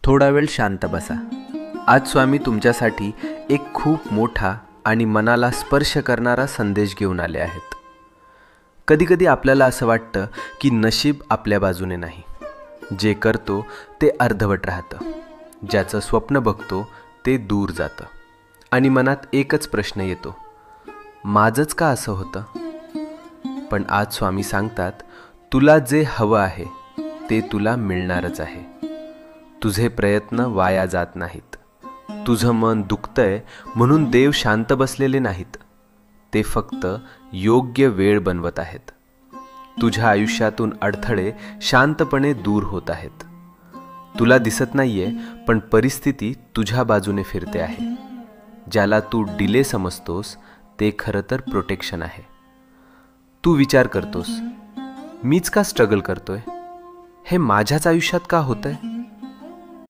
थोडा वेळ शांत बसा. आज स्वामी तुमच्यासाठी एक खूप मोठा आणि मनाला स्पर्श करणारा संदेश घेऊन आले आहेत. कधीकधी आपल्याला असं वाटतं की नशीब आपल्या बाजूने नाही. जे करतो ते अर्धवट राहतं, ज्याचं स्वप्न बघतो ते दूर जातं आणि मनात एकच प्रश्न येतो, माझंच का असं होतं? पण आज स्वामी सांगतात, तुला जे हवं आहे ते तुला मिळणारच आहे. तुझे प्रयत्न वाया जात नाहीत. तुझं मन दुखतंय म्हणून देव शांत बसलेले नाहीत. ते फक्त योग्य वेळ बनवत आहेत. तुझ्या आयुष्यातून अडथळे शांतपणे दूर होत आहेत. तुला दिसत नाहीये, पण परिस्थिती तुझ्या बाजूने फिरते आहे. ज्याला तू डिले समजतोस ते खरं तर प्रोटेक्शन आहे. तू विचार करतोस, मीच का स्ट्रगल करतोय? हे माझ्याच आयुष्यात का होतंय?